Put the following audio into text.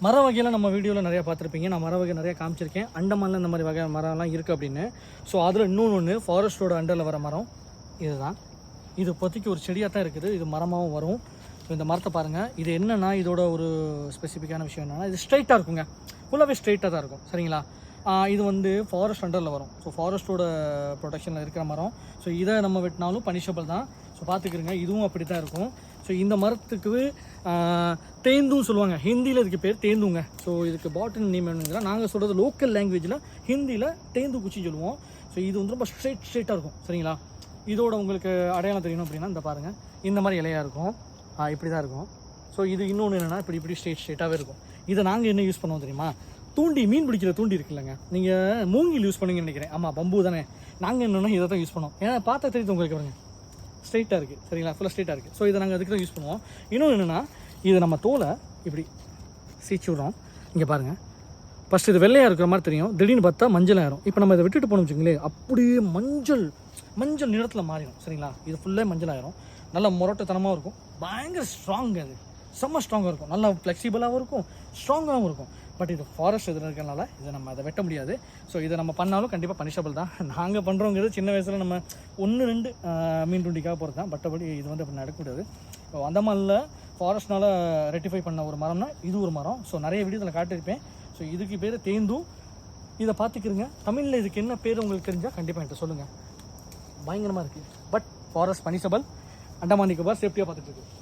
மர வகையில் நம்ம வீடியோவில் நிறையா பார்த்துருப்பீங்க. நான் மர வகை நிறையா காமிச்சிருக்கேன். அண்டமானில் இந்த மாதிரி வகை மரம்லாம் இருக்குது அப்படின்னு. ஸோ அதில் இன்னொன்று ஃபாரஸ்ட்டோட அண்டரில் வர மரம் இதுதான். இது இப்போதைக்கு ஒரு செடியாக தான் இருக்குது, இது மரமாகவும் வரும். ஸோ இந்த மரத்தை பாருங்கள். இது என்னென்னா இதோட ஒரு ஸ்பெசிஃபிக்கான விஷயம் என்னென்னா இது ஸ்ட்ரைட்டாக இருக்குங்க, ஃபுல்லாகவே ஸ்ட்ரைட்டாக தான் இருக்கும். சரிங்களா? இது வந்து ஃபாரஸ்ட் அண்டரில் வரும். ஸோ ஃபாரஸ்ட்டோட ப்ரொடெக்ஷனில் இருக்கிற மரம். ஸோ இதை நம்ம வெட்டினாலும் பனிஷபிள் தான். ஸோ பார்த்துக்கிறங்க, இதுவும் அப்படி தான் இருக்கும். ஸோ இந்த மரத்துக்கு தேந்தும் சொல்லுவாங்க, ஹிந்தியில் இதுக்கு பேர் தேந்துங்க. ஸோ இதுக்கு பாட்டன் நேம் என்னங்கன்னா நாங்கள் சொல்கிறது லோக்கல் லாங்குவேஜில் ஹிந்தியில் தேந்து குச்சின்னு சொல்லுவோம். ஸோ இது வந்து ரொம்ப ஸ்ட்ரைட்டாக இருக்கும். சரிங்களா? இதோட உங்களுக்கு அடையாளம் தெரியணும் அப்படின்னா இந்த பாருங்கள், இந்த மாதிரி இலையாக இருக்கும், இப்படி தான் இருக்கும். ஸோ இது இன்னொன்று என்னென்னா இப்படி ஸ்ட்ரைட்டாகவே இருக்கும். இதை நாங்கள் என்ன யூஸ் பண்ணுவோம் தெரியுமா? தூண்டி, மீன் பிடிக்கிற தூண்டி இருக்குல்லங்க, நீங்கள் மூங்கில் யூஸ் பண்ணுங்கன்னு நினைக்கிறேன். ஆமாம், பம்பு தானே. நாங்கள் என்னென்னா இதை தான் யூஸ் பண்ணுவோம். ஏன்னா பார்த்தா தெரியுது உங்களுக்கு பாருங்க, ஸ்ட்ரைட்டாக இருக்குது. சரிங்களா? ஃபுல்லாக ஸ்ட்ரைட்டாக இருக்குது. ஸோ இதை நாங்கள் அதுக்கு தான் யூஸ் பண்ணுவோம். இன்னொன்று என்னென்னா இது நம்ம தோலை இப்படி சீச்சு விடுறோம். இங்கே பாருங்கள், ஃபஸ்ட்டு இது வெள்ளையாக இருக்கிற மாதிரி தெரியும், திடீர்னு பார்த்தா மஞ்சள் ஆயிரும். இப்போ நம்ம இதை விட்டுட்டு போனோம் வச்சுங்களேன், அப்படியே மஞ்சள் நிறத்தில் மாறிடும். சரிங்களா? இது ஃபுல்லாக மஞ்சள் ஆயிரும். நல்லா முரட்டுத்தனமாக இருக்கும், பயங்கர ஸ்ட்ராங். அது செம்ம ஸ்ட்ராங்காக இருக்கும், நல்லா ஃப்ளெக்சிபிளாகவும் இருக்கும், ஸ்ட்ராங்காகவும் இருக்கும். பட் இது ஃபாரஸ்ட் இதில் இருக்கிறனால இதை நம்ம அதை வெட்ட முடியாது. ஸோ இதை நம்ம பண்ணாலும் கண்டிப்பாக பனிஷபிள் தான். நாங்கள் பண்ணுறோங்கிறது சின்ன வயசில் நம்ம 1-2 மீன் துண்டிக்காக போகிறது தான். பட்டபடி இது வந்து அப்படி நடக்க முடியாது. அந்த மாதிரில ஃபாரஸ்ட்னால் ரெட்டிஃபை பண்ண ஒரு மரம்னா இது ஒரு மரம். ஸோ நிறைய வீடியோவில் காட்டியிருப்பேன். ஸோ இதுக்கு பேர் தேந்தும். இதை பார்த்துக்கிறங்க. தமிழில் இதுக்கு என்ன பேர் உங்களுக்கு தெரிஞ்சால் கண்டிப்பாக என்கிட்ட சொல்லுங்கள். பயங்கரமாக இருக்குது. But forest punishable. Andaman Nicobar சேஃப்டியாக பார்த்துட்டு இருக்கு.